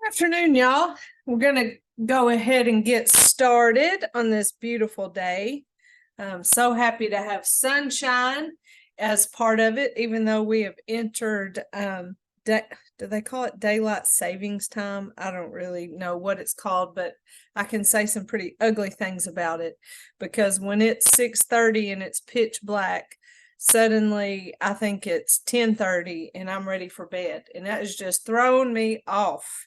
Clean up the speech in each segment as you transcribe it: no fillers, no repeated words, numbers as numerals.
Afternoon, y'all. We're going to go ahead and get started on this beautiful day. I'm so happy to have sunshine as part of it, even though we have entered, do they call it daylight savings time? I don't really know what it's called, but I can say some pretty ugly things about it because when it's 6:30 and it's pitch black, suddenly I think it's 10:30 and I'm ready for bed, and that is just throwing me off.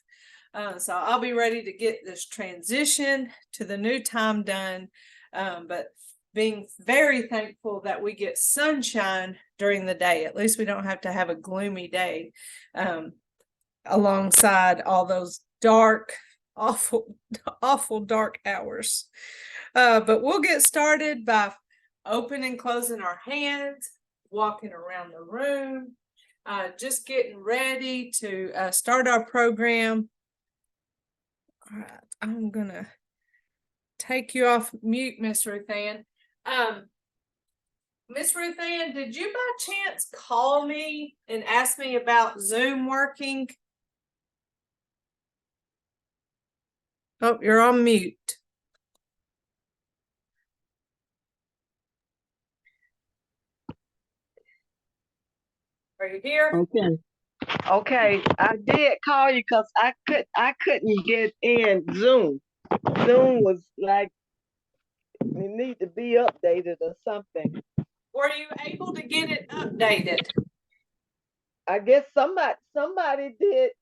So I'll be ready to get this transition to the new time done, but being very thankful that we get sunshine during the day. At least we don't have to have a gloomy day alongside all those dark, awful dark hours. But we'll get started by opening and closing our hands, walking around the room, just getting ready to start our program. All right, I'm gonna take you off mute, Miss Ruth Ann. Miss Ruth Ann, did you by chance call me and ask me about Zoom working? Oh, you're on mute. Are you here? Okay, I did call you because I couldn't get in Zoom. Zoom was like it need to be updated or something. Were you able to get it updated? I guess somebody did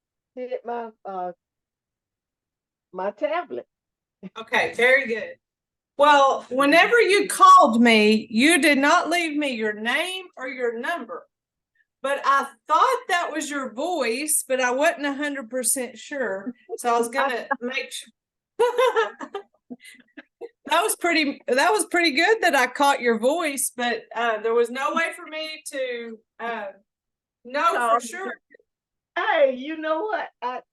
my my tablet. Okay, very good. Well, whenever you called me, you did not leave me your name or your number. But I thought that was your voice, but I wasn't 100% sure. So I was gonna make sure. That was pretty good that I caught your voice, but there was no way for me to know for sure. Hey, you know what?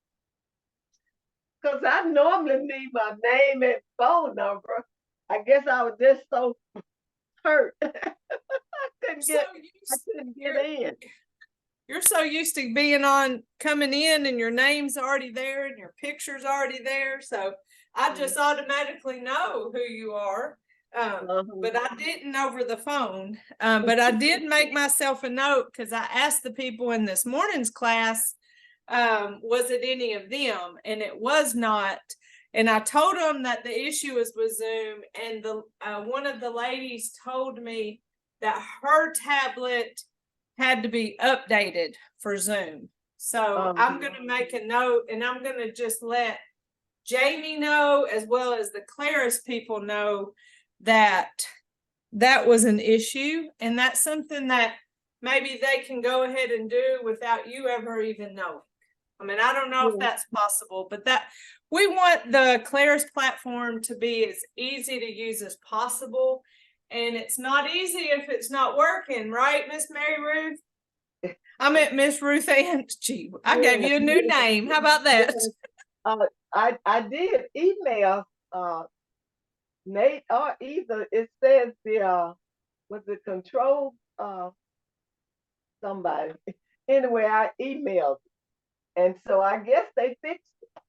Because I normally leave my name and phone number. I guess I was just so hurt. I couldn't get in. You're so used to being on coming in and your name's already there and your picture's already there. So I just automatically know who you are. But I didn't over the phone. But I did make myself a note because I asked the people in this morning's class, was it any of them? And it was not. And I told them that the issue was with Zoom, and the one of the ladies told me that her tablet had to be updated for Zoom. So I'm going to make a note, and I'm going to just let Jamie know, as well as the Claris people know, that that was an issue, and that's something that maybe they can go ahead and do without you ever even knowing. I mean, I don't know if that's possible, but that we want the Claris platform to be as easy to use as possible. And it's not easy if it's not working, right, Miss Mary Ruth? I meant Miss Ruth Ann. Gee, I gave you a new name. How about that? I did email Nate or either. It says the was it control somebody. Anyway, I emailed, and so I guess they fixed it.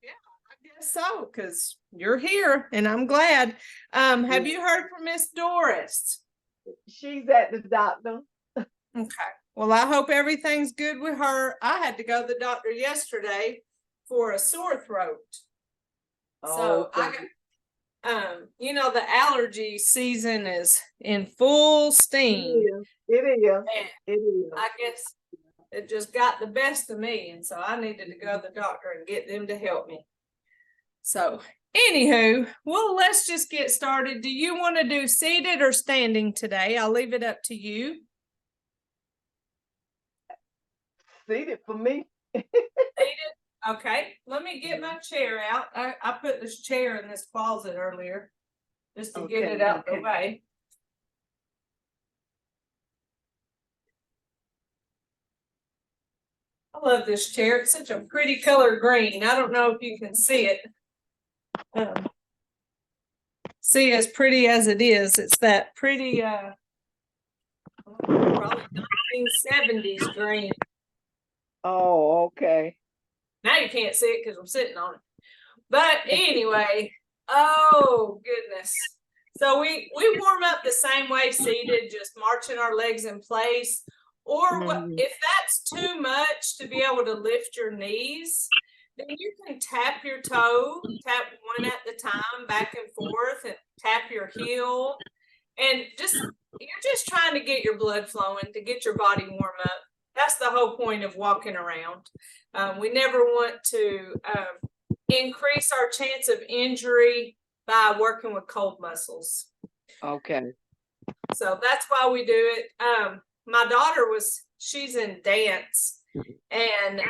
Yeah, I guess so, because you're here and I'm glad. Have you heard from Miss Doris? She's at the doctor. Okay. Well, I hope everything's good with her. I had to go to the doctor yesterday for a sore throat. So I got, you know, the allergy season is in full steam. It is. I guess it just got the best of me, and so I needed to go to the doctor and get them to help me. So anywho, well, let's just get started. Do you want to do seated or standing today? I'll leave it up to you. Seated for me. Seated? Okay, let me get my chair out. I put this chair in this closet earlier just to get it out the way. I love this chair. It's such a pretty color green. I don't know if you can see it. See, as pretty as it is, it's that pretty probably 1970s green. Oh, okay. Now you can't see it because I'm sitting on it. But anyway, oh goodness. So we warm up the same way seated, just marching our legs in place. Or what, if that's too much to be able to lift your knees, then you can tap your toe, tap one at the time, back and forth, and tap your heel. And you're just trying to get your blood flowing, to get your body warm up. That's the whole point of walking around. We never want to increase our chance of injury by working with cold muscles. Okay. So that's why we do it. My daughter she's in dance, and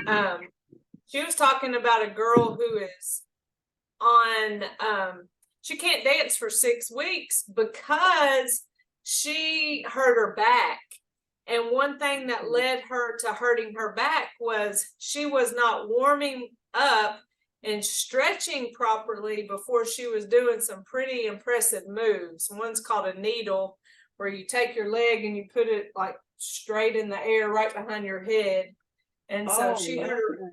she was talking about a girl who is on, she can't dance for 6 weeks because she hurt her back. And one thing that led her to hurting her back was she was not warming up and stretching properly before she was doing some pretty impressive moves. One's called a needle, where you take your leg and you put it like straight in the air right behind your head. And so she hurt her.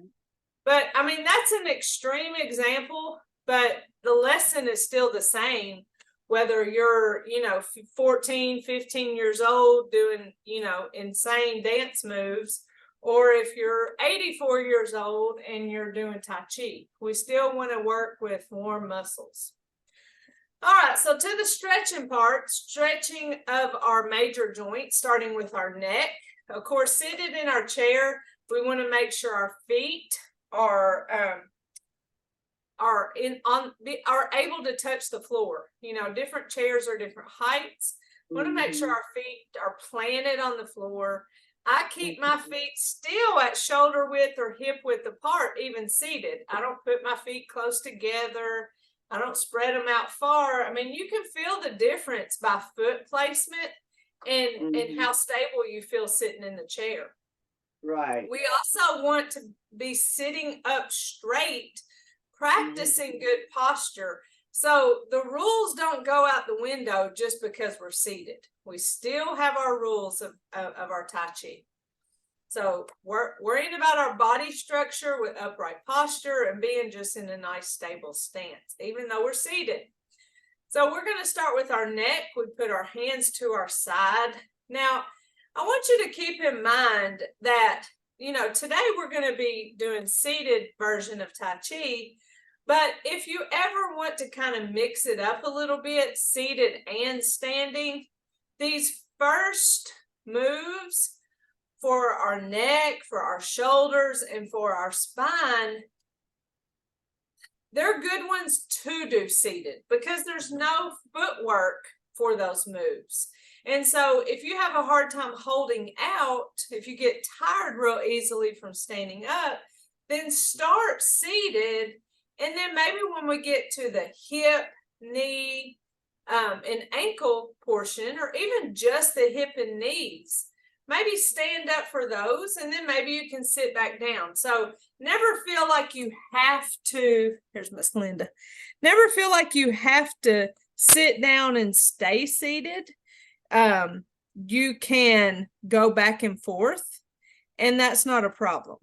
But I mean, that's an extreme example, but the lesson is still the same. Whether you're, 14, 15 years old doing, insane dance moves, or if you're 84 years old and you're doing Tai Chi, we still want to work with warm muscles. All right, so to the stretching part, stretching of our major joints, starting with our neck. Of course, seated in our chair, we want to make sure our feet are able to touch the floor. Different chairs are different heights. We want to make sure our feet are planted on the floor. I keep my feet still at shoulder width or hip width apart, even seated. I don't put my feet close together. I don't spread them out far. I mean, you can feel the difference by foot placement and how stable you feel sitting in the chair. Right. We also want to be sitting up straight, practicing good posture. So the rules don't go out the window just because we're seated. We still have our rules of our Tai Chi. So we're worrying about our body structure with upright posture and being just in a nice stable stance, even though we're seated. So we're going to start with our neck. We put our hands to our side. Now, I want you to keep in mind that, today we're going to be doing seated version of Tai Chi. But if you ever want to kind of mix it up a little bit, seated and standing, these first moves for our neck, for our shoulders, and for our spine, they're good ones to do seated because there's no footwork for those moves. And so if you have a hard time holding out, if you get tired real easily from standing up, then start seated. And then maybe when we get to the hip, knee, and ankle portion, or even just the hip and knees, maybe stand up for those, and then maybe you can sit back down. So never feel like you have to, here's Miss Linda, never feel like you have to sit down and stay seated. You can go back and forth, and that's not a problem.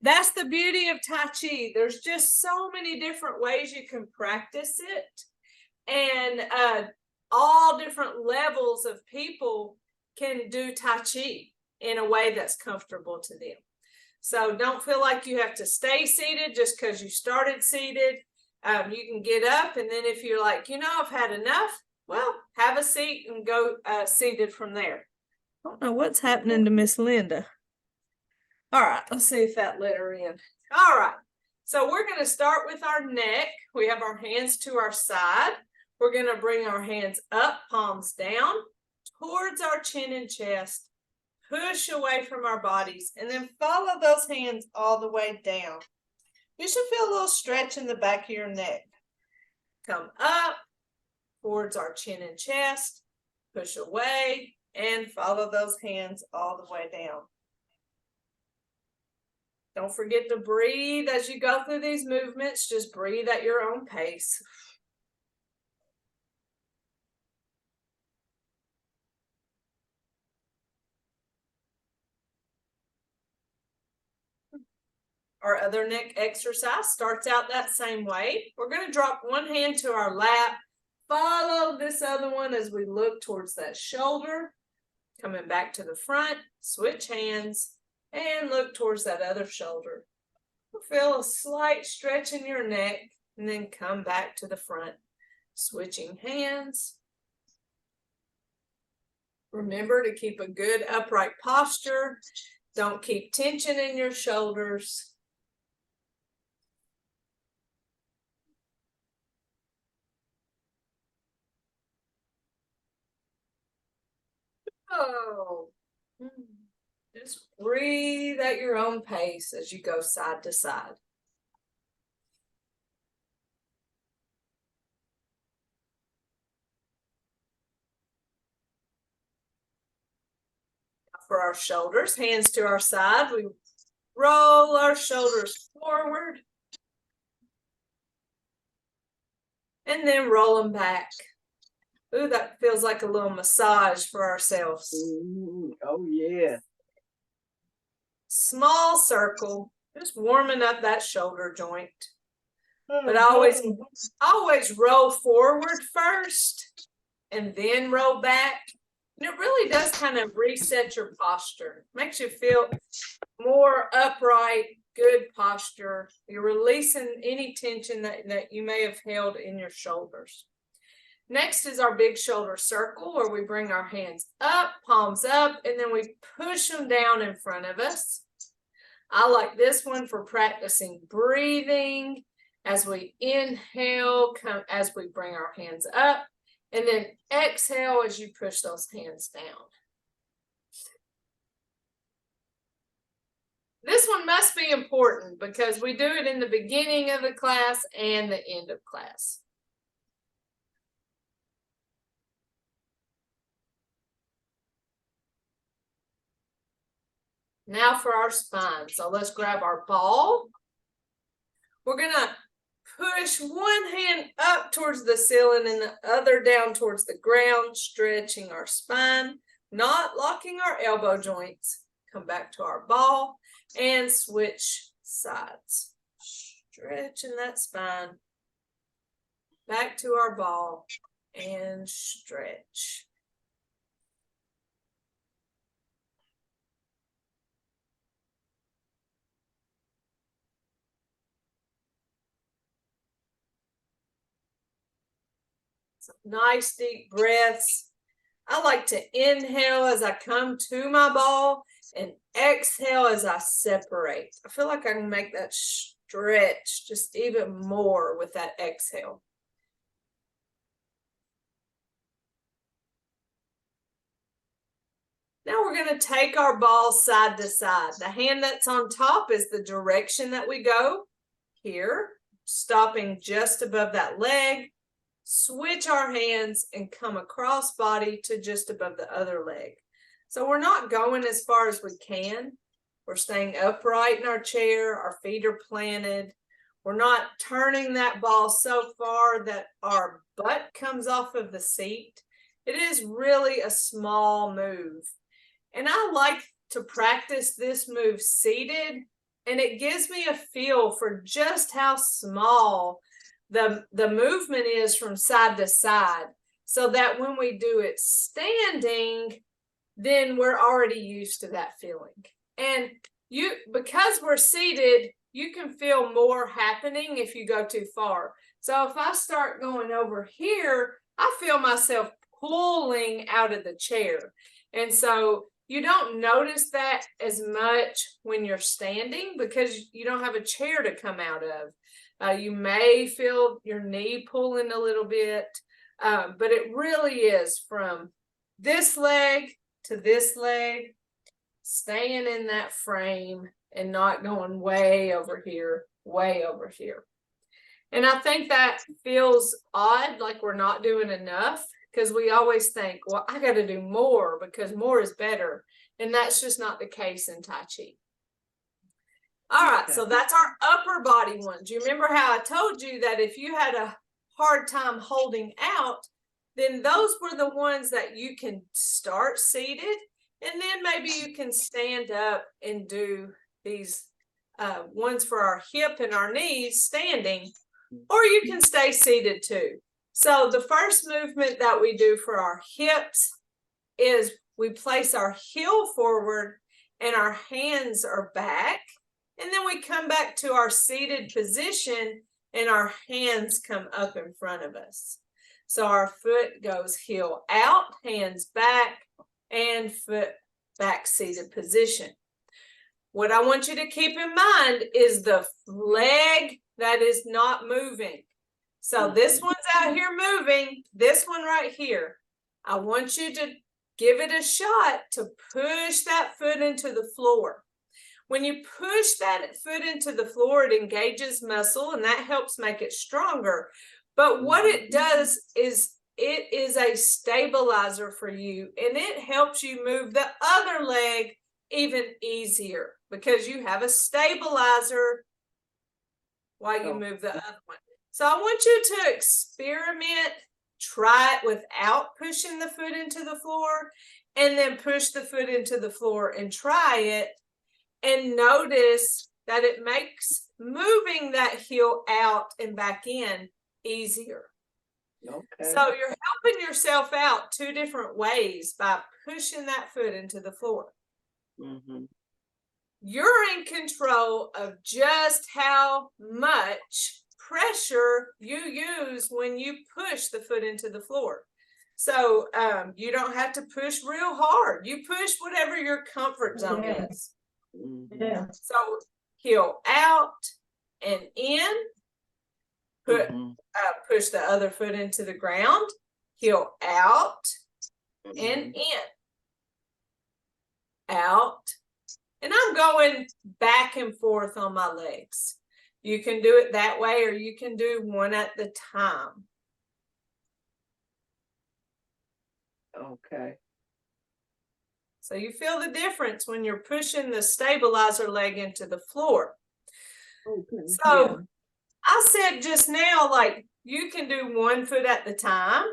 That's the beauty of Tai Chi. There's just so many different ways you can practice it. And all different levels of people can do Tai Chi in a way that's comfortable to them. So don't feel like you have to stay seated just because you started seated. You can get up, and then if you're like, I've had enough, well, have a seat and go seated from there. I don't know what's happening to Miss Linda. All right, let's see if that let her in. All right, so we're going to start with our neck. We have our hands to our side. We're going to bring our hands up, palms down, towards our chin and chest, push away from our bodies, and then follow those hands all the way down. You should feel a little stretch in the back of your neck. Come up towards our chin and chest, push away, and follow those hands all the way down. Don't forget to breathe as you go through these movements. Just breathe at your own pace. our other neck exercise starts out that same way. We're going to drop one hand to our lap, follow this other one as we look towards that shoulder, coming back to the front, switch hands, and look towards that other shoulder. Feel a slight stretch in your neck, and then come back to the front, switching hands. Remember to keep a good upright posture. Don't keep tension in your shoulders. Oh, just breathe at your own pace as you go side to side. For our shoulders, hands to our side, we roll our shoulders forward and then roll them back. Ooh, that feels like a little massage for ourselves. Oh, yeah. Small circle, just warming up that shoulder joint. But always roll forward first and then roll back. And it really does kind of reset your posture. Makes you feel more upright, good posture. You're releasing any tension that you may have held in your shoulders. Next is our big shoulder circle, where we bring our hands up, palms up, and then we push them down in front of us. I like this one for practicing breathing as we inhale, as we bring our hands up, and then exhale as you push those hands down. This one must be important because we do it in the beginning of the class and the end of class. Now for our spine. So let's grab our ball. We're going to push one hand up towards the ceiling and the other down towards the ground, stretching our spine, not locking our elbow joints. Come back to our ball and switch sides. Stretching that spine. Back to our ball and stretch. Nice deep breaths. I like to inhale as I come to my ball and exhale as I separate. I feel like I can make that stretch just even more with that exhale. Now we're going to take our ball side to side. The hand that's on top is the direction that we go here, stopping just above that leg. Switch our hands and come across body to just above the other leg. So we're not going as far as we can. We're staying upright in our chair. Our feet are planted. We're not turning that ball so far that our butt comes off of the seat. It is really a small move. And I like to practice this move seated, and it gives me a feel for just how small the movement is from side to side, so that when we do it standing, then we're already used to that feeling. And because we're seated, you can feel more happening if you go too far. So if I start going over here, I feel myself pulling out of the chair. And so you don't notice that as much when you're standing because you don't have a chair to come out of. You may feel your knee pulling a little bit, but it really is from this leg to this leg, staying in that frame and not going way over here, way over here. And I think that feels odd, like we're not doing enough, because we always think, well, I got to do more because more is better. And that's just not the case in Tai Chi. All right, so that's our upper body one. Do you remember how I told you that if you had a hard time holding out, then those were the ones that you can start seated, and then maybe you can stand up and do these ones for our hip and our knees standing, or you can stay seated too. So the first movement that we do for our hips is we place our heel forward and our hands are back. And then we come back to our seated position and our hands come up in front of us. So our foot goes heel out, hands back, and foot back seated position. What I want you to keep in mind is the leg that is not moving. So this one's out here moving, this one right here. I want you to give it a shot to push that foot into the floor. When you push that foot into the floor, it engages muscle and that helps make it stronger. But what it does is it is a stabilizer for you, and it helps you move the other leg even easier because you have a stabilizer while you move the other one. So I want you to experiment, try it without pushing the foot into the floor, and then push the foot into the floor and try it, and notice that it makes moving that heel out and back in easier. Okay. So you're helping yourself out two different ways by pushing that foot into the floor. Mm-hmm. You're in control of just how much pressure you use when you push the foot into the floor. So you don't have to push real hard. You push whatever your comfort zone is. Yeah. So heel out and in. Push the other foot into the ground. Heel out and in. Out. And I'm going back and forth on my legs. You can do it that way, or you can do one at the time. Okay. So you feel the difference when you're pushing the stabilizer leg into the floor. Okay. So yeah. I said just now, like, you can do one foot at the time,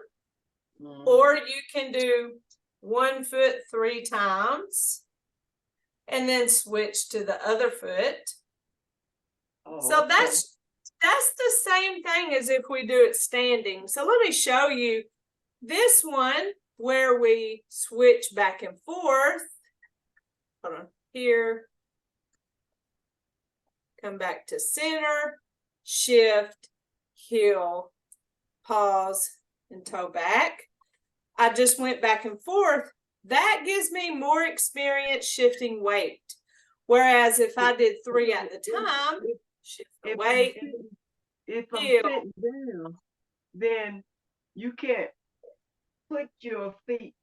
or you can do one foot 3 times and then switch to the other foot. So that's the same thing as if we do it standing. So let me show you this one where we switch back and forth. Hold on, here. Come back to center, shift, heel, pause, and toe back. I just went back and forth. That gives me more experience shifting weight. Whereas if I did 3 at the time, shift the weight. If I'm sitting down, then you can't put your feet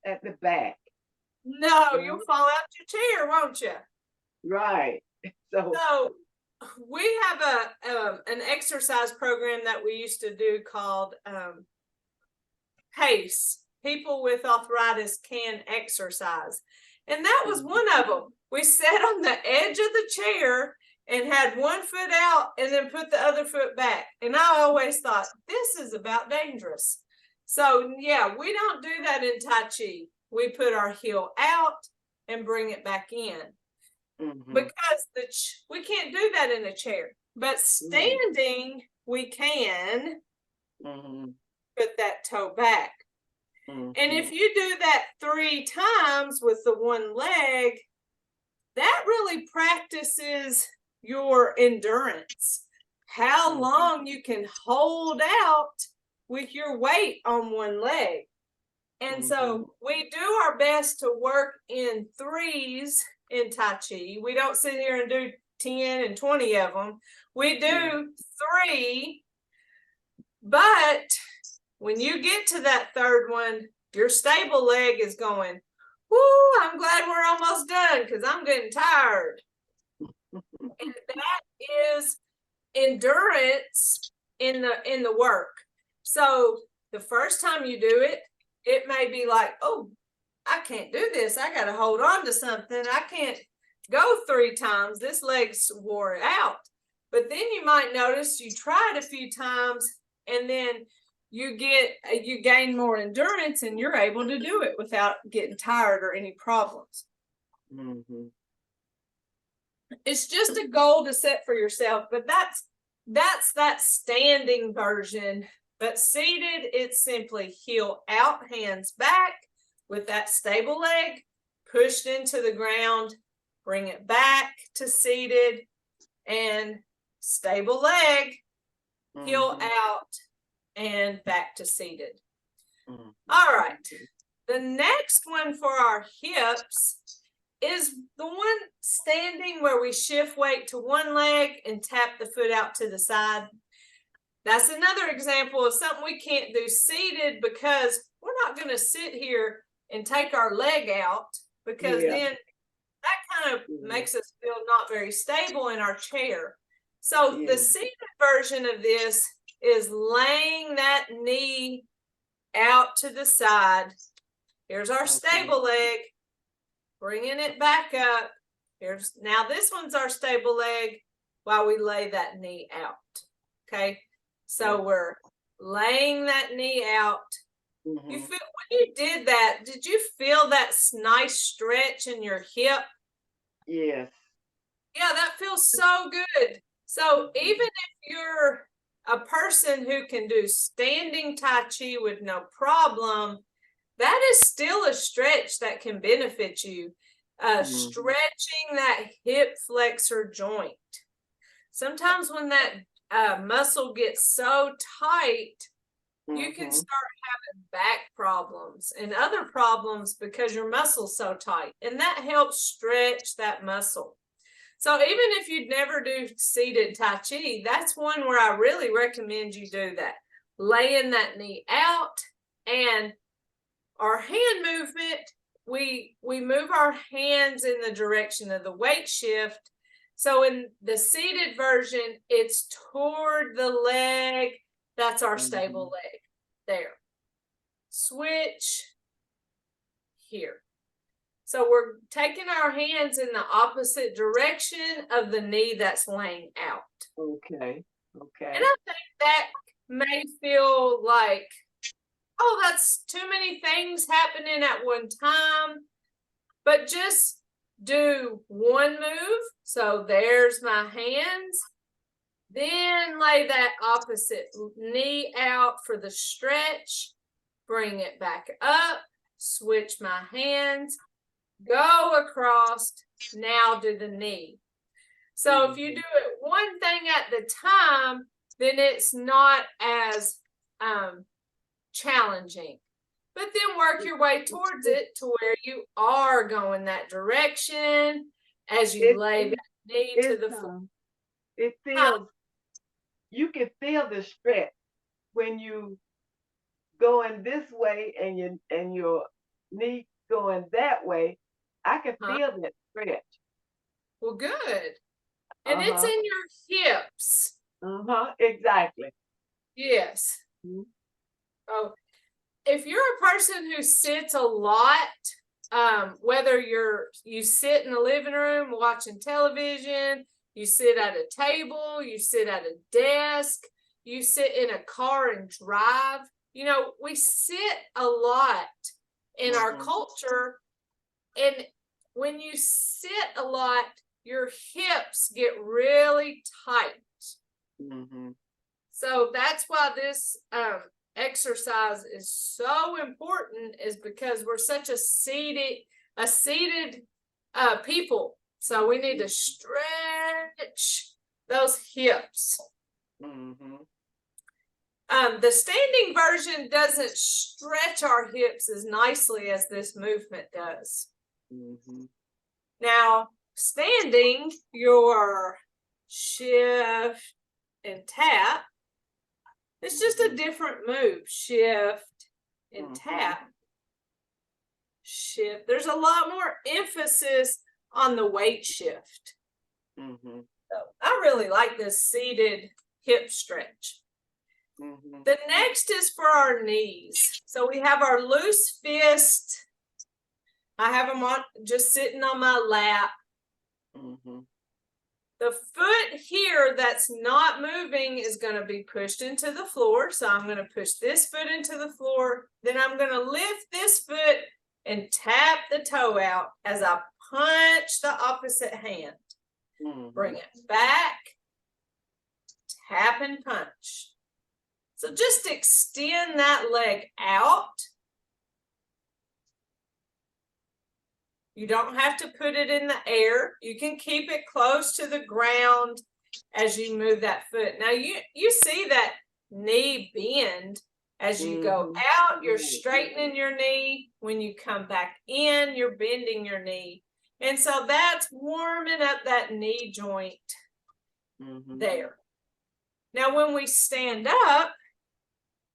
at the back. No, you'll fall out your chair, won't you? Right. So we have an exercise program that we used to do called PACE. People with arthritis can exercise. And that was one of them. We sat on the edge of the chair and had one foot out and then put the other foot back. And I always thought, this is about dangerous. So yeah, we don't do that in Tai Chi. We put our heel out and bring it back in. Because we can't do that in a chair. But standing, we can put that toe back. And if you do that 3 times with the one leg, that really practices your endurance. How long you can hold out with your weight on one leg. And so we do our best to work in 3s in Tai Chi. We don't sit here and do 10 and 20 of them. We do 3, but when you get to that 3rd one, your stable leg is going, whoo, I'm glad we're almost done because I'm getting tired. And that is endurance in the work. So the first time you do it, it may be like, oh, I can't do this. I got to hold on to something. I can't go 3 times. This leg's wore out. But then you might notice you try it a few times and then you gain more endurance and you're able to do it without getting tired or any problems. It's just a goal to set for yourself, but that's that standing version. But seated, it's simply heel out, hands back with that stable leg pushed into the ground, bring it back to seated and stable leg, heel out and back to seated. All right. The next one for our hips is the one standing where we shift weight to one leg and tap the foot out to the side. That's another example of something we can't do seated because we're not going to sit here and take our leg out, because then that kind of makes us feel not very stable in our chair. So the seated version of this is laying that knee out to the side. Here's our stable leg, bringing it back up. Now this one's our stable leg while we lay that knee out. Okay, so we're laying that knee out. You feel, when you did that, did you feel that nice stretch in your hip? Yes. Yeah, that feels so good. So even if you're a person who can do standing Tai Chi with no problem, that is still a stretch that can benefit you. Stretching that hip flexor joint. Sometimes when that muscle gets so tight, you can start having back problems and other problems because your muscle's so tight, and that helps stretch that muscle. So even if you'd never do seated Tai Chi, that's one where I really recommend you do that. Laying that knee out, and our hand movement, we move our hands in the direction of the weight shift. So in the seated version, it's toward the leg. That's our stable leg there. Switch here. So we're taking our hands in the opposite direction of the knee that's laying out. Okay. And I think that may feel like, oh, that's too many things happening at one time. But just do one move. So there's my hands. Then lay that opposite knee out for the stretch. Bring it back up. Switch my hands. Go across. Now do the knee. So if you do it one thing at the time, then it's not as challenging. But then work your way towards it to where you are going that direction as you lay that knee to the floor. It feels, you can feel the stretch when you going this way and your knee going that way. I can feel that stretch. Well, good. And it's in your hips. Exactly. Yes. Oh, if you're a person who sits a lot, whether you sit in the living room watching television, you sit at a table, you sit at a desk, you sit in a car and drive, you know, we sit a lot in our culture. And when you sit a lot, your hips get really tight. So that's why this exercise is so important, is because we're such a seated people. So we need to stretch those hips. The standing version doesn't stretch our hips as nicely as this movement does. Now, standing, your shift and tap, it's just a different move. Shift and tap. Shift. There's a lot more emphasis on the weight shift. So I really like this seated hip stretch. The next is for our knees. So we have our loose fist. I have them on, just sitting on my lap. The foot here that's not moving is going to be pushed into the floor. So I'm going to push this foot into the floor. Then I'm going to lift this foot and tap the toe out as I punch the opposite hand. bring it back, tap and punch. So just extend that leg out. You don't have to put it in the air. You can keep it close to the ground as you move that foot. Now you see that knee bend as you go out, you're straightening your knee. When you come back in, you're bending your knee. And so that's warming up that knee joint there. Now when we stand up,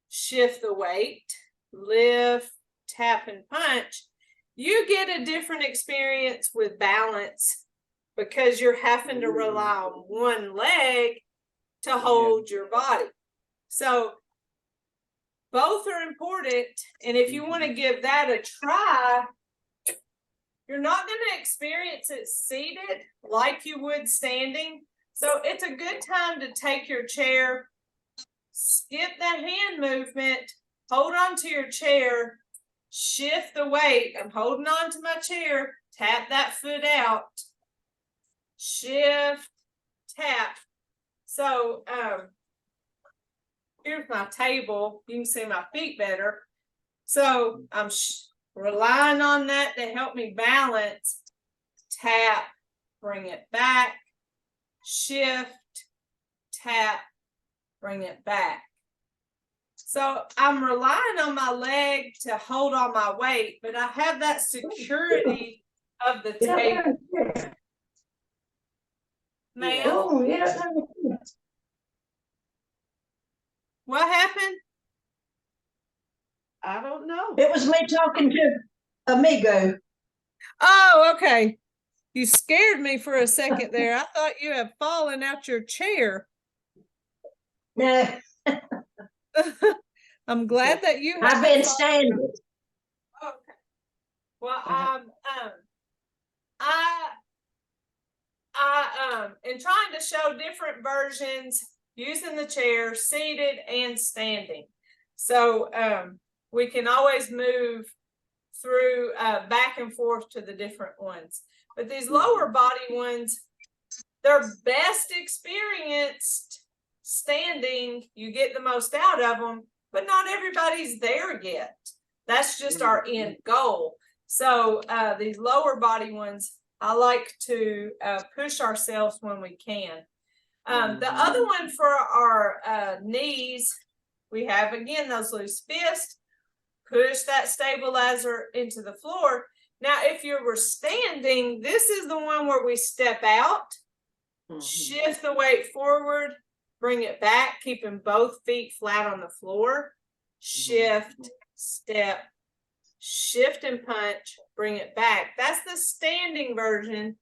shift the weight, lift, tap and punch. You get a different experience with balance because you're having to rely on one leg to hold your body. So both are important. And if you want to give that a try, you're not going to experience it seated like you would standing. So it's a good time to take your chair, skip the hand movement, hold on to your chair, shift the weight. I'm holding on to my chair, tap that foot out, shift, tap. So here's my table. You can see my feet better. So I'm relying on that to help me balance. Tap, bring it back, shift, tap, bring it back. So I'm relying on my leg to hold on my weight, but I have that security of the table. Ma'am? What happened? I don't know. It was me talking to Amigo. Oh, okay. You scared me for a second there. I thought you had fallen out your chair. No, I'm glad that you I've been standing. Okay. Well, in trying to show different versions using the chair, seated and standing. So we can always move through back and forth to the different ones. But these lower body ones, they're best experienced standing. You get the most out of them, but not everybody's there yet. That's just our end goal. So these lower body ones, I like to push ourselves when we can. The other one for our knees, we have again those loose fists. Push that stabilizer into the floor. Now, if you were standing, this is the one where we step out, shift the weight forward, bring it back, keeping both feet flat on the floor, shift, step, shift and punch, bring it back. That's the standing version.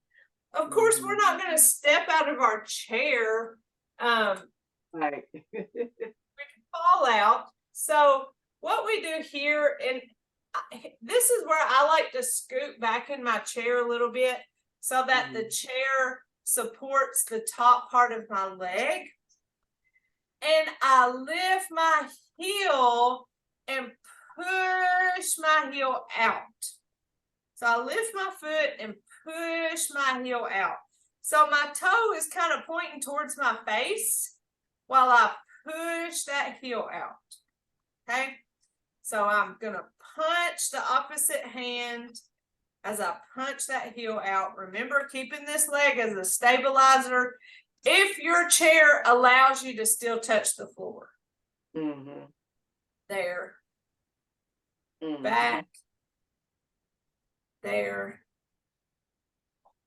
Of course, we're not going to step out of our chair. Right. We can fall out. So what we do here, and this is where I like to scoot back in my chair a little bit so that the chair supports the top part of my leg. And I lift my heel and push my heel out. So I lift my foot and push my heel out. So my toe is kind of pointing towards my face while I push that heel out. Okay. So I'm going to punch the opposite hand as I punch that heel out. Remember, keeping this leg as a stabilizer if your chair allows you to still touch the floor. There. Back. There.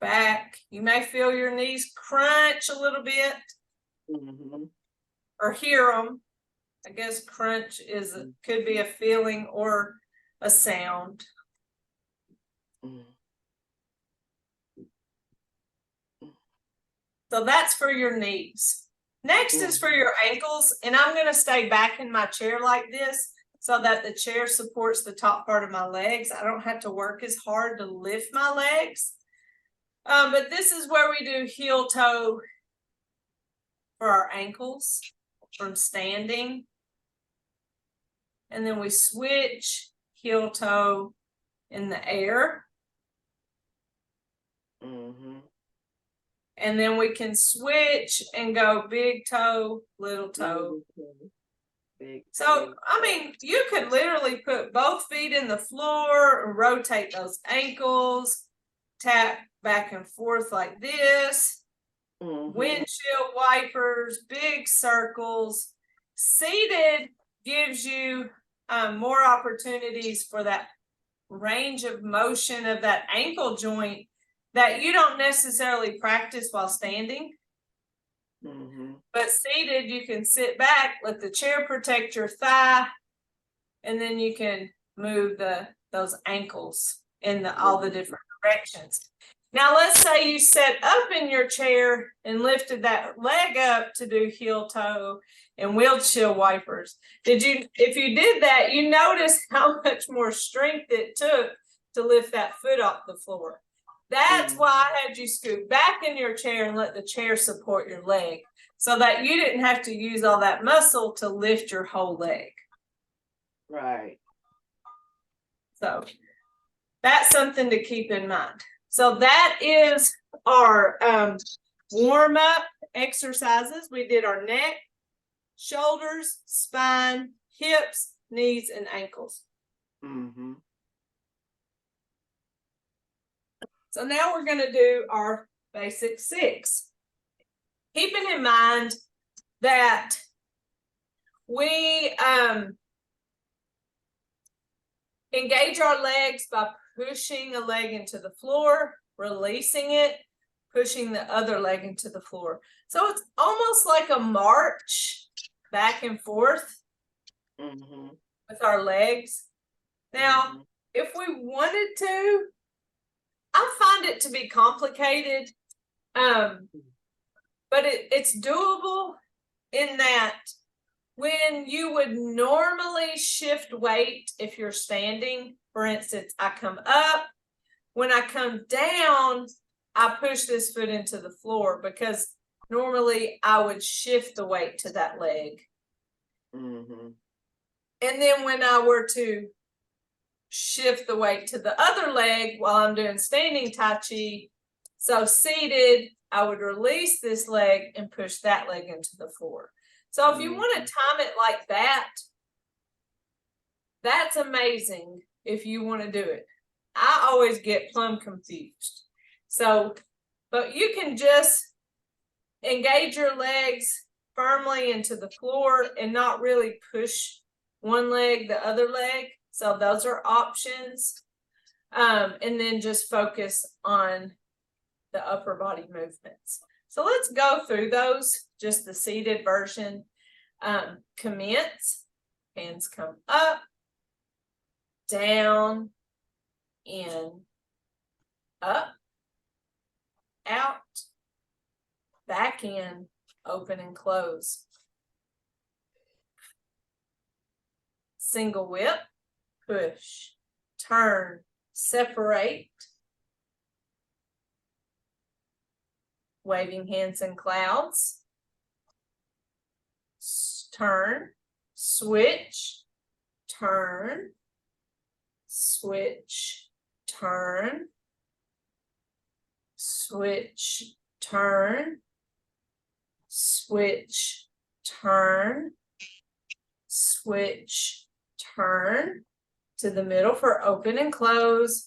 Back. You may feel your knees crunch a little bit or hear them. I guess crunch could be a feeling or a sound. So that's for your knees. Next is for your ankles, and I'm going to stay back in my chair like this so that the chair supports the top part of my legs. I don't have to work as hard to lift my legs. But this is where we do heel toe for our ankles from standing. And then we switch heel toe in the air. And then we can switch and go big toe, little toe. Big So, toe. I mean, you could literally put both feet in the floor and rotate those ankles, tap back and forth like this, windshield wipers, big circles. Seated gives you more opportunities for that range of motion of that ankle joint that you don't necessarily practice while standing. But seated, you can sit back, let the chair protect your thigh, and then you can move those ankles in all the different directions. Now, let's say you sat up in your chair and lifted that leg up to do heel toe and windshield wipers. If you did that, you notice how much more strength it took to lift that foot off the floor. That's why I had you scoot back in your chair and let the chair support your leg, so that you didn't have to use all that muscle to lift your whole leg. Right. So that's something to keep in mind. So that is our warm-up exercises. We did our neck, shoulders, spine, hips, knees, and ankles. So now we're going to do our basic 6. Keeping in mind that we engage our legs by pushing a leg into the floor, releasing it, pushing the other leg into the floor. So it's almost like a march back and forth with our legs. Now, if we wanted to, I find it to be complicated, but it's doable in that when you would normally shift weight if you're standing, for instance, I come up, when I come down, I push this foot into the floor because normally I would shift the weight to that leg. And then when I were to shift the weight to the other leg while I'm doing standing Tai Chi, so seated, I would release this leg and push that leg into the floor. So if you want to time it like that, that's amazing if you want to do it. I always get plumb confused. So, but you can just engage your legs firmly into the floor and not really push one leg, the other leg. So those are options. And then just focus on the upper body movements. So let's go through those, just the seated version. Commence, hands come up, down, in, up, out, back in, open and close. Single whip, push, turn, separate. Waving hands in clouds. Turn, switch, turn, switch, turn, switch, turn, switch, turn, switch, turn to the middle for open and close.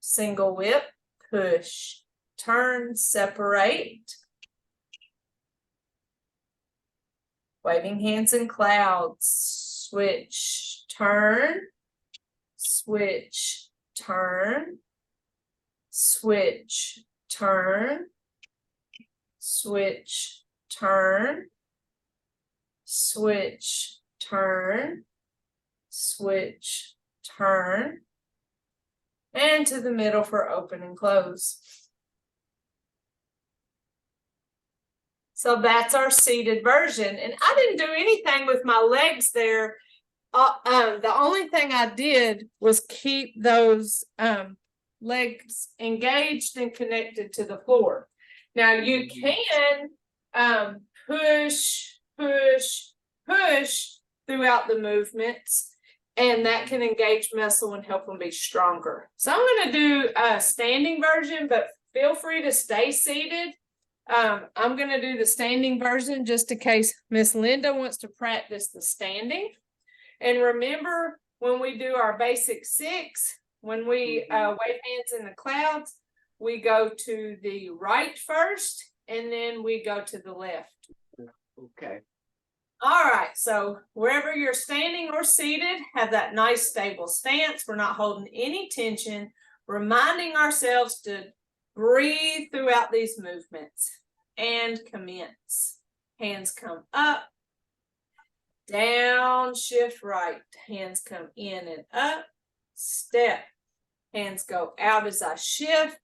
Single whip, push, turn, separate. Waving hands in clouds, switch, turn, switch, turn, switch, turn, switch, turn, switch, turn, switch, turn, and to the middle for open and close. So that's our seated version. And I didn't do anything with my legs there. The only thing I did was keep those legs engaged and connected to the floor. Now you can push, push, push throughout the movements. and that can engage muscle and help them be stronger. So I'm going to do a standing version, but feel free to stay seated. I'm going to do the standing version just in case Miss Linda wants to practice the standing. And remember, when we do our basic 6, when we wave hands in the clouds, we go to the right first, and then we go to the left. Okay. All right, so wherever you're standing or seated, have that nice stable stance. We're not holding any tension, reminding ourselves to breathe throughout these movements. And commence. Hands come up, down, shift right. Hands come in and up, step. Hands go out as I shift,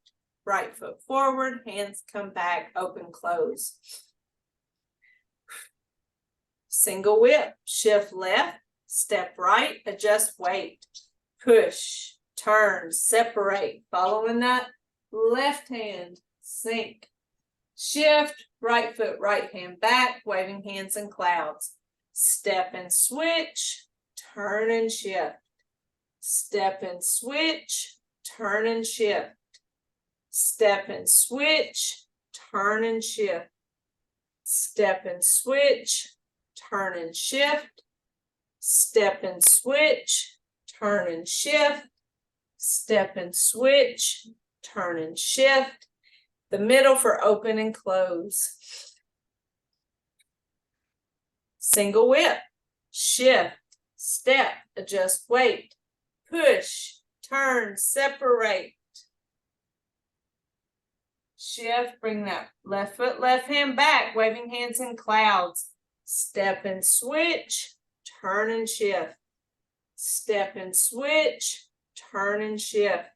right foot forward, hands come back, open, close. Single whip, shift left, step right, adjust weight, push, turn, separate, following that left hand, sink, shift, right foot, right hand back, waving hands in clouds, step and switch, turn and shift, step and switch, turn and shift, step and switch, turn and shift, step and switch, turn and shift, step and switch, turn and shift, step and switch, turn and shift. The middle for open and close. Single whip, shift, step, adjust weight, push, turn, separate. Shift, bring that left foot, left hand back, waving hands in clouds. Step and switch, turn and shift. Step and switch, turn and shift.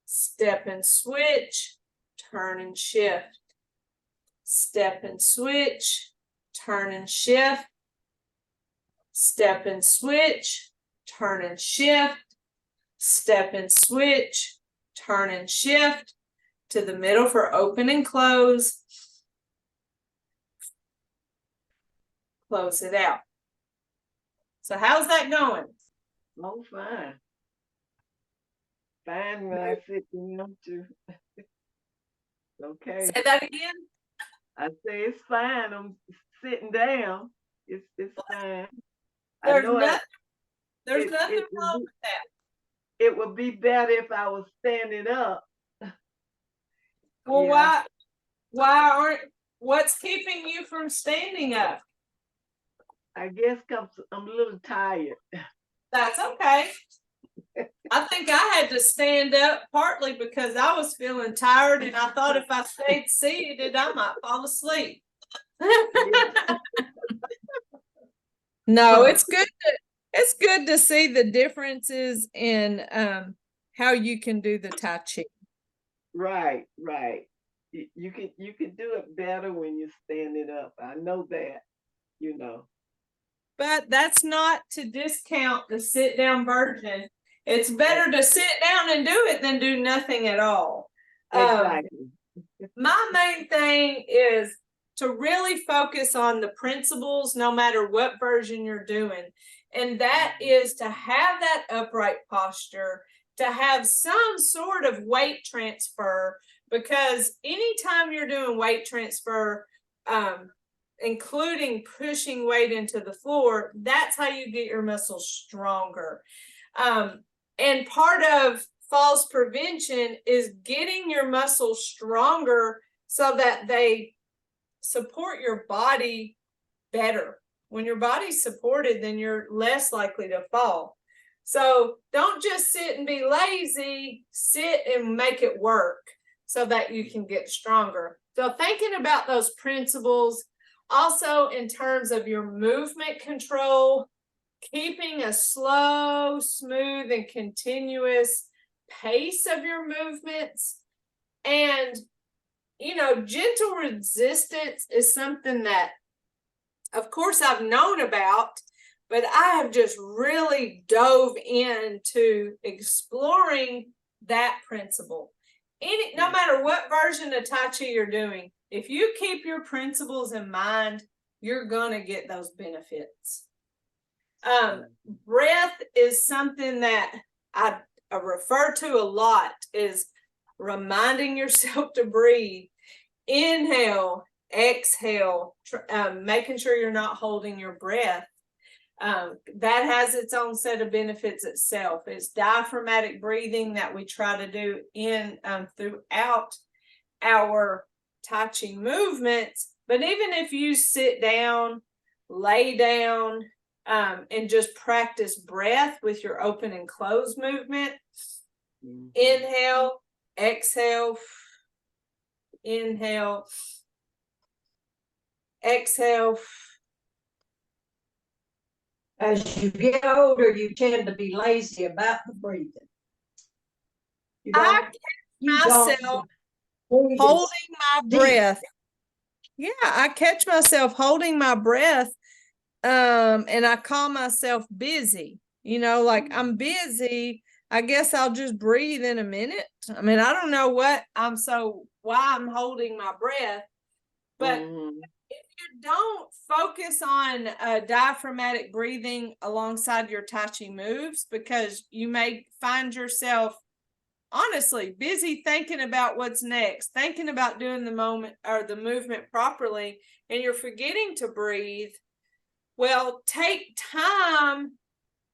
Step and switch, turn and shift. Step and switch, turn and shift. Step and switch, turn and shift. Step and switch, turn and shift. To the middle for open and close. Close it out. So how's that going? Oh, fine. Fine when I sit down too. Okay. Say that again. I say it's fine. I'm sitting down. It's fine. There's nothing wrong with that. It would be better if I was standing up. Well, yeah. What's keeping you from standing up? I guess because I'm a little tired. That's okay. I think I had to stand up partly because I was feeling tired and I thought if I stayed seated, I might fall asleep. No, it's good to see the differences in how you can do the Tai Chi. Right. You can do it better when you're standing up. I know that, But that's not to discount the sit down version. It's better to sit down and do it than do nothing at all. Exactly. My main thing is to really focus on the principles, no matter what version you're doing. And that is to have that upright posture, to have some sort of weight transfer, because anytime you're doing weight transfer, including pushing weight into the floor, that's how you get your muscles stronger. And part of falls prevention is getting your muscles stronger so that they support your body better. When your body's supported, then you're less likely to fall. So don't just sit and be lazy, sit and make it work so that you can get stronger. So thinking about those principles, also in terms of your movement control, keeping a slow, smooth, and continuous pace of your movements. And, gentle resistance is something that, of course, I've known about, but I have just really dove into exploring that principle. No matter what version of Tai Chi you're doing, if you keep your principles in mind, you're going to get those benefits. Breath is something that I refer to a lot, is reminding yourself to breathe. Inhale, exhale, making sure you're not holding your breath. That has its own set of benefits itself. It's diaphragmatic breathing that we try to do in throughout our Tai Chi movements. But even if you sit down, lay down, and just practice breath with your open and close movement. Inhale, exhale, inhale, exhale. As you get older, you tend to be lazy about the breathing. I catch myself holding my breath. Yeah, I catch myself holding my breath, and I call myself busy. You know, like I'm busy. I guess I'll just breathe in a minute. I mean, I don't know why I'm holding my breath, but if you don't focus on diaphragmatic breathing alongside your Tai Chi moves, because you may find yourself honestly busy thinking about what's next, thinking about doing the moment or the movement properly, and you're forgetting to breathe. Well, take time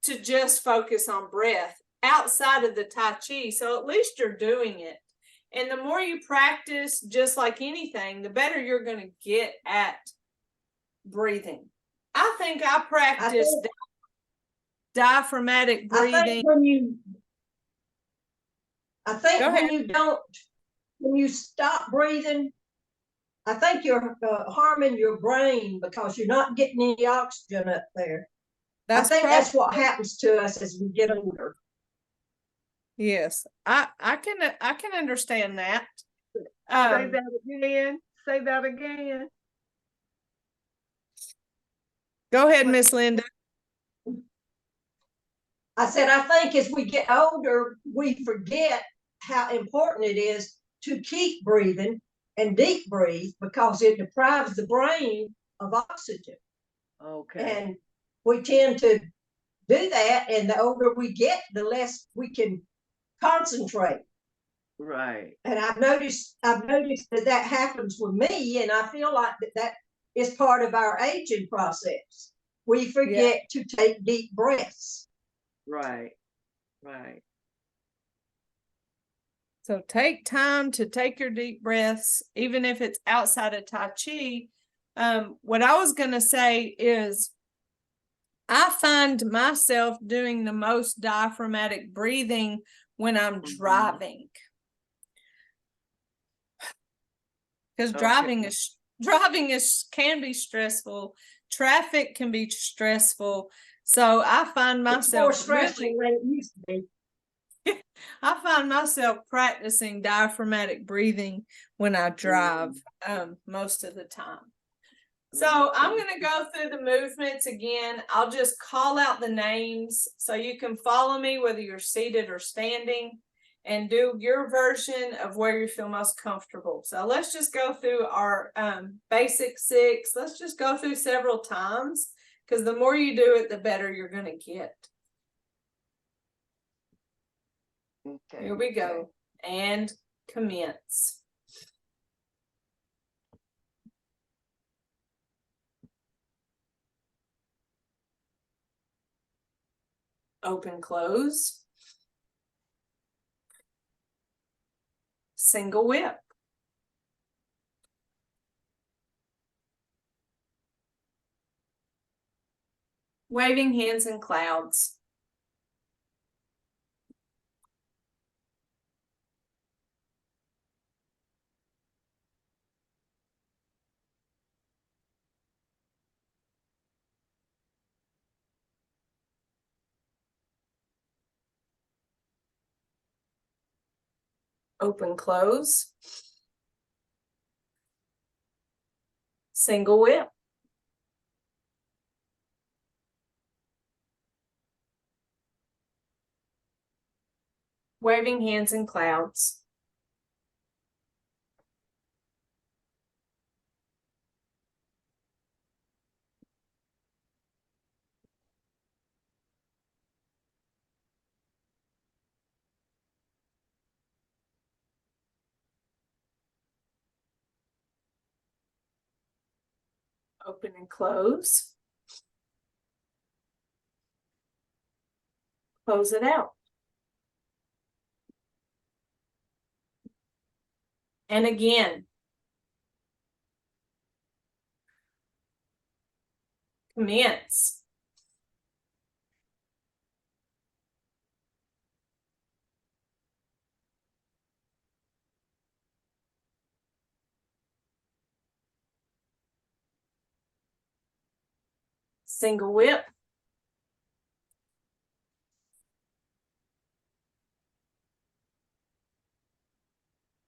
to just focus on breath outside of the Tai Chi, so at least you're doing it. And the more you practice, just like anything, the better you're going to get at breathing. I think I practiced diaphragmatic breathing. I think when you stop breathing, I think you're harming your brain because you're not getting any oxygen up there. I think that's what happens to us as we get older. Yes, I can understand that. Say that again. Say that again. Go ahead, Miss Linda. I said, I think as we get older, we forget how important it is to keep breathing and deep breathe, because it deprives the brain of oxygen. Okay. And we tend to do that, and the older we get, the less we can concentrate. Right. And I've noticed that happens with me, and I feel like that is part of our aging process. We forget to take deep breaths. Right. Right. So take time to take your deep breaths, even if it's outside of Tai Chi. What I was going to say is I find myself doing the most diaphragmatic breathing when I'm driving. Because driving can be stressful. Traffic can be stressful. So I find myself it's more stressful than it used to be. I find myself practicing diaphragmatic breathing when I drive most of the time. So I'm going to go through the movements again. I'll just call out the names so you can follow me whether you're seated or standing, and do your version of where you feel most comfortable. So let's just go through our basic 6. Let's just go through several times, because the more you do it, the better you're going to get. Okay. Here we go. And commence. Open, close. Single whip. Waving hands in clouds. Open, close. Single whip. Waving hands in clouds. Open and close. Close it out. And again. Commence. Single whip.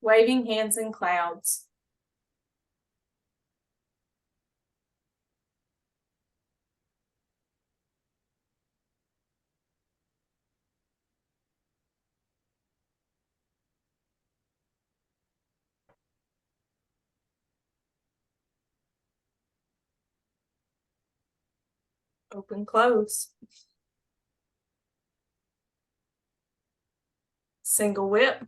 Waving hands in clouds. Open, close. Single whip.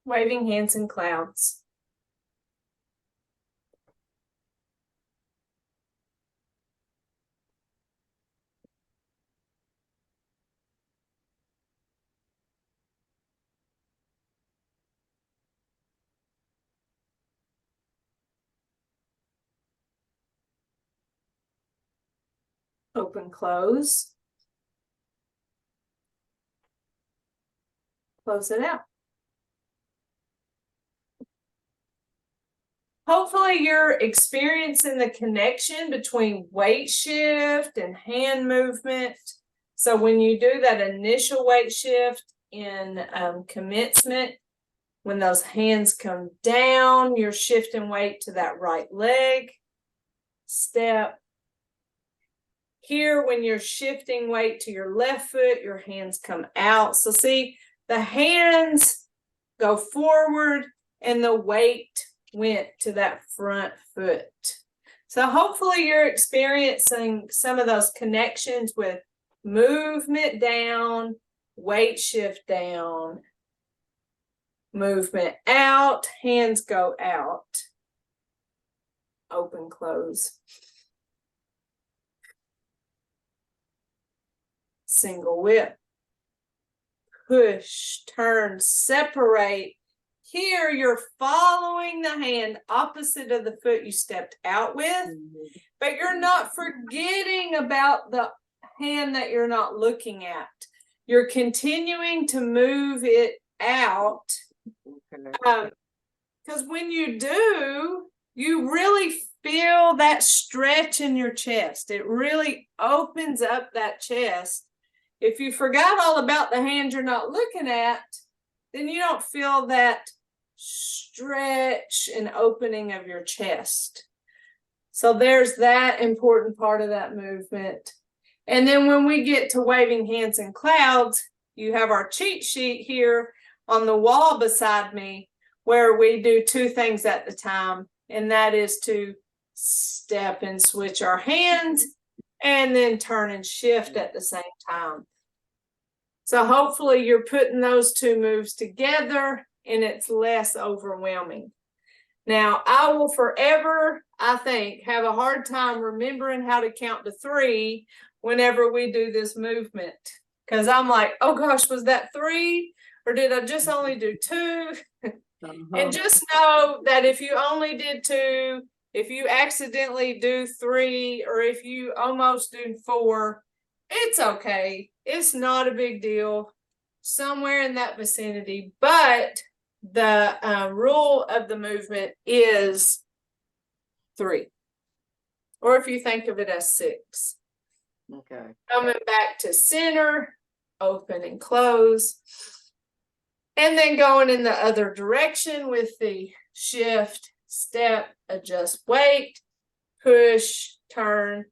Waving hands in clouds. Open, close. Close it out. Hopefully you're experiencing the connection between weight shift and hand movement. So when you do that initial weight shift in commencement, when those hands come down, you're shifting weight to that right leg. Step. Here, when you're shifting weight to your left foot, your hands come out. So see, the hands go forward and the weight went to that front foot. So hopefully you're experiencing some of those connections with movement down, weight shift down, movement out, hands go out. Open, close. Single whip. Push, turn, separate. Here you're following the hand opposite of the foot you stepped out with, but you're not forgetting about the hand that you're not looking at. You're continuing to move it out. Because when you do, you really feel that stretch in your chest. It really opens up that chest. If you forgot all about the hand you're not looking at, then you don't feel that stretch and opening of your chest. So there's that important part of that movement. And then when we get to waving hands in clouds, you have our cheat sheet here on the wall beside me, where we do two things at the time, and that is to step and switch our hands and then turn and shift at the same time. So hopefully you're putting those two moves together and it's less overwhelming. Now, I will forever, I think, have a hard time remembering how to count to 3 whenever we do this movement. Because I'm like, oh gosh, was that 3? Or did I just only do 2? And just know that if you only did 2, if you accidentally do 3, or if you almost do 4, it's okay. It's not a big deal. Somewhere in that vicinity. But the rule of the movement is 3. Or if you think of it as 6. Okay. Coming back to center, open and close. And then going in the other direction with the shift, step, adjust weight, push, turn,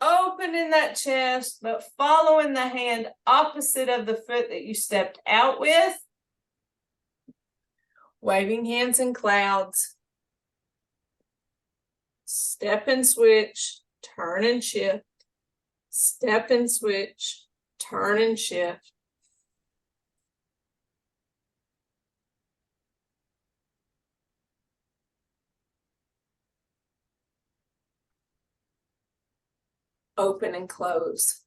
opening that chest, but following the hand opposite of the foot that you stepped out with. Waving hands in clouds. Step and switch, turn and shift. Step and switch, turn and shift. Open and close.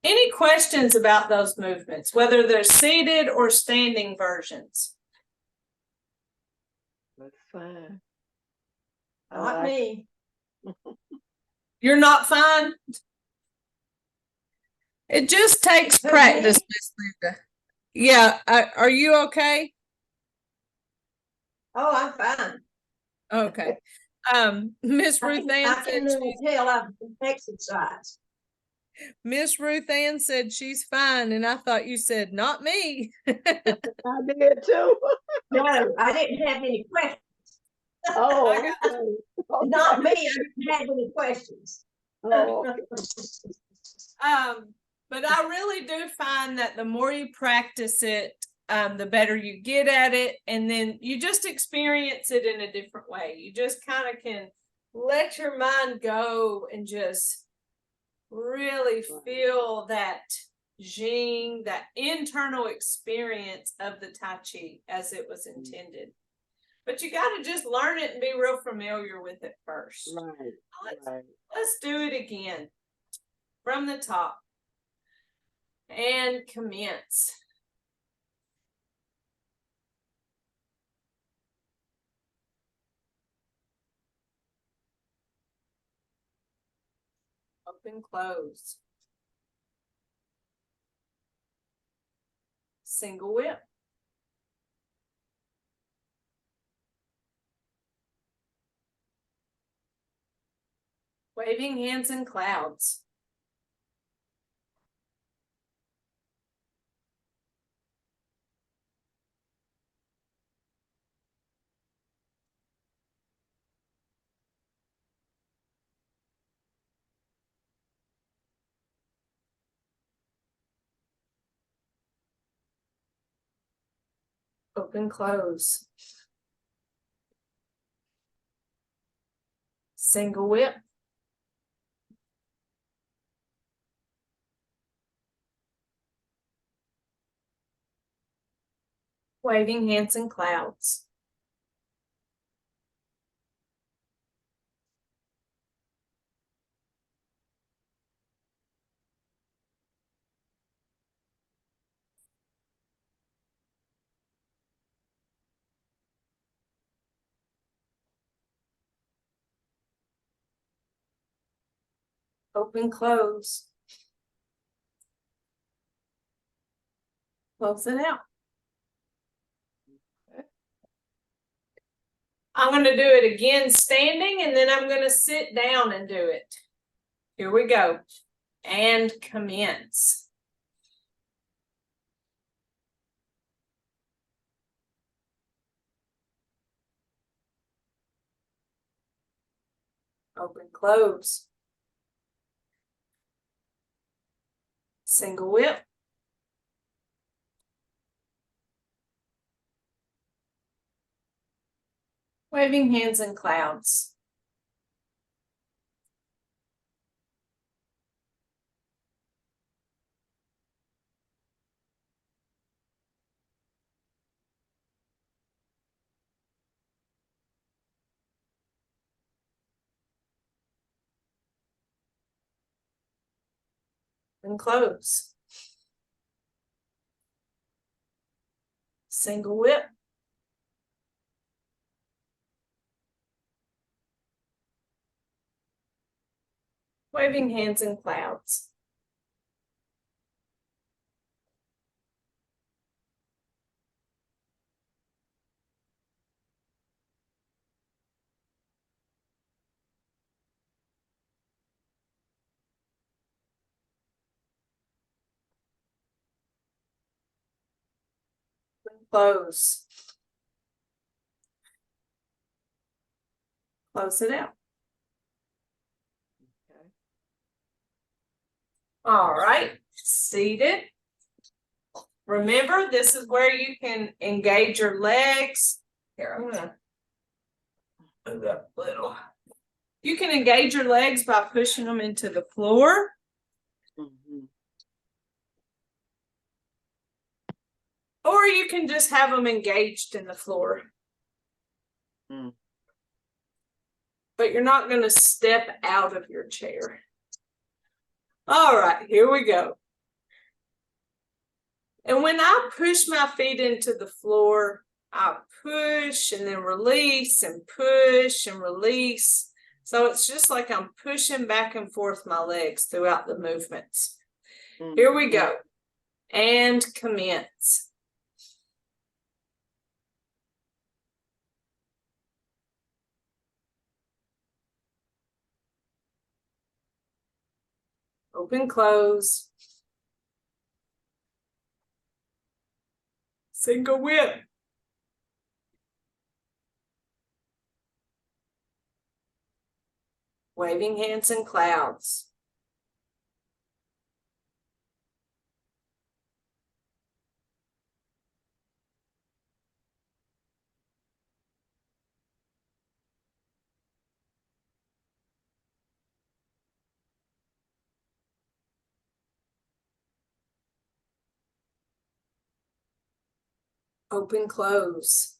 Any questions about those movements, whether they're seated or standing versions? That's fine. Not me. You're not fine? It just takes practice, Miss Linda. Yeah, are you okay? Oh, I'm fine. Okay. Miss Ruth Ann I can tell I've been exercise. Miss Ruth Ann said she's fine, and I thought you said not me. I did too. No, I didn't have any questions. Oh, I okay. Not me. I didn't have any questions. Oh, okay. But I really do find that the more you practice it, the better you get at it, and then you just experience it in a different way. You just kind of can let your mind go and just really feel that Jing, that internal experience of the Tai Chi as it was intended. But you got to just learn it and be real familiar with it first. Right. Let's do it again from the top. And commence. Open, close. Single whip. Waving hands in clouds. Open, close. Single whip. Waving hands in clouds. Open, close. Close it out. I'm going to do it again standing, and then I'm going to sit down and do it. Here we go. And commence. Open, close. Single whip. Waving hands in clouds. And close. Single whip. Waving hands in clouds. Close. Close it out. Okay. All right, seated. Remember, this is where you can engage your legs. Here, I'm gonna move up a little. You can engage your legs by pushing them into the floor. Or you can just have them engaged in the floor. but you're not going to step out of your chair. All right, here we go. And when I push my feet into the floor, I push and then release and push and release. So it's just like I'm pushing back and forth my legs throughout the movements. Here we go. And commence. Open, close. Single whip. Waving hands in clouds. Open, close.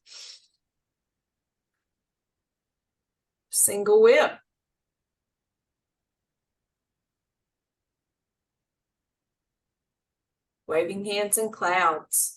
Single whip. Waving hands in clouds.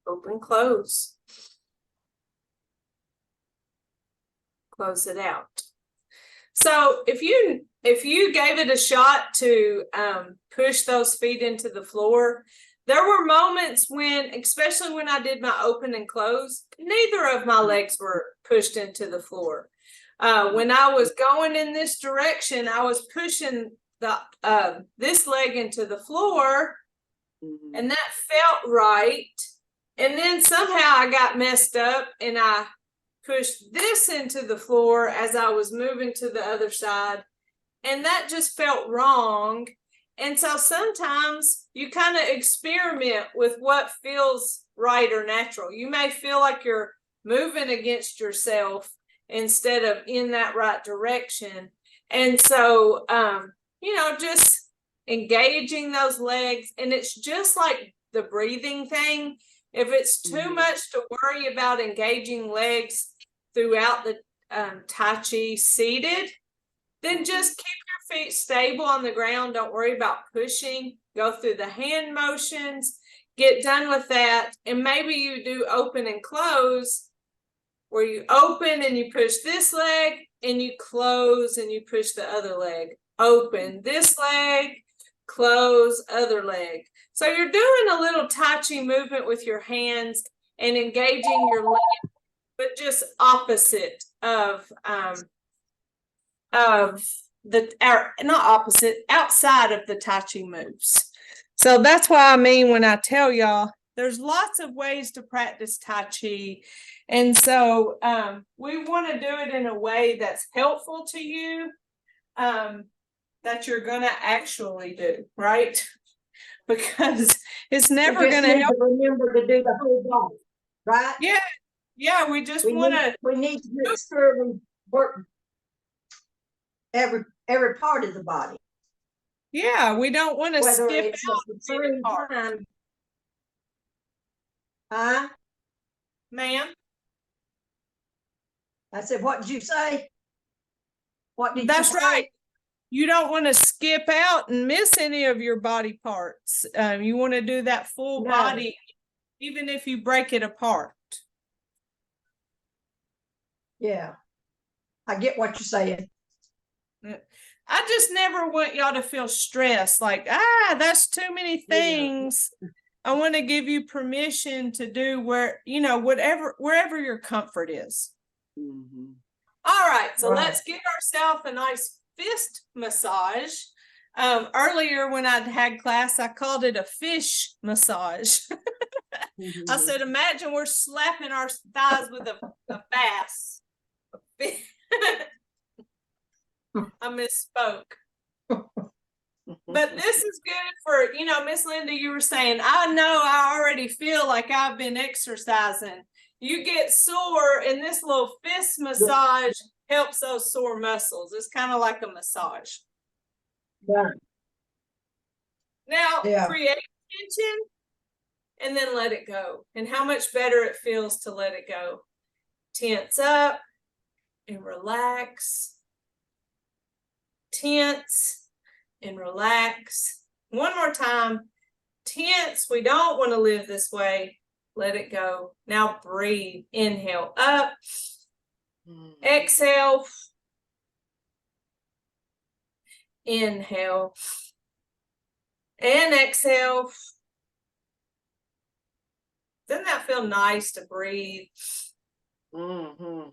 Open, close. Close it out. So if you gave it a shot to push those feet into the floor, there were moments when, especially when I did my open and close, neither of my legs were pushed into the floor. When I was going in this direction, I was pushing this leg into the floor, and that felt right. And then somehow I got messed up and I pushed this into the floor as I was moving to the other side. And that just felt wrong. And so sometimes you kind of experiment with what feels right or natural. You may feel like you're moving against yourself instead of in that right direction. And so, just engaging those legs. And it's just like the breathing thing. If it's too much to worry about engaging legs throughout the Tai Chi seated, then just keep your feet stable on the ground. Don't worry about pushing. Go through the hand motions. Get done with that. And maybe you do open and close, where you open and you push this leg, and you close and you push the other leg. Open this leg, close other leg. So you're doing a little Tai Chi movement with your hands and engaging your leg, but just opposite of not opposite, outside of the Tai Chi moves. So that's why I mean when I tell y'all, there's lots of ways to practice Tai Chi. And so we want to do it in a way that's helpful to you, that you're going to actually do, right? Because it's never going to help. Remember to do the whole body, right? Yeah. We just want to. We need to make sure we work every part of the body. Yeah, we don't want to skip out time. Huh? Ma'am? I said, what did you say? What did That's you say? right. You don't want to skip out and miss any of your body parts. You want to do that full body, even if you break it apart. Yeah, I get what you're saying. I just never want y'all to feel stressed, like, that's too many things. Yeah. I want to give you permission to do wherever your comfort is. Mm-hmm. All right, so let's give ourselves a nice fist massage. Earlier when I had class, I called it a fish massage. Mm-hmm. I said, imagine we're slapping our thighs with a bass. I misspoke. But this is good for, Miss Linda, you were saying, I know I already feel like I've been exercising. You get sore, and this little fist massage helps those sore muscles. It's kind of like a massage. Right. Now, Yeah. create tension and then let it go. And how much better it feels to let it go. Tense up and relax. Tense and relax. One more time. Tense. We don't want to live this way. Let it go. Now breathe. Inhale up. Exhale. Inhale. And exhale. Doesn't that feel nice to breathe? Mm-hmm.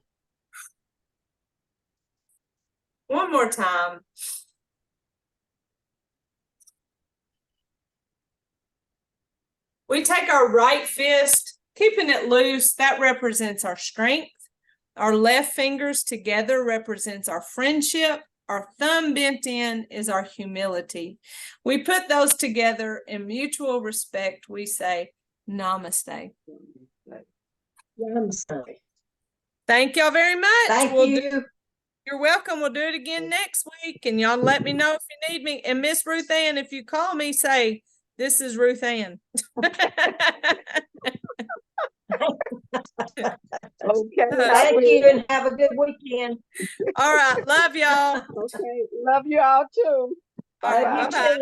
One more time. We take our right fist, keeping it loose. That represents our strength. Our left fingers together represents our friendship. Our thumb bent in is our humility. We put those together in mutual respect. We say, Namaste. Namaste. Thank y'all very much. Thank you. You're welcome. We'll do it again next week. And y'all let me know if you need me. And Miss Ruth Ann, if you call me, say, this is Ruth Ann. Okay. Thank you and have a good weekend. All right. Love y'all. Okay. Love you all too. All right. Bye-bye.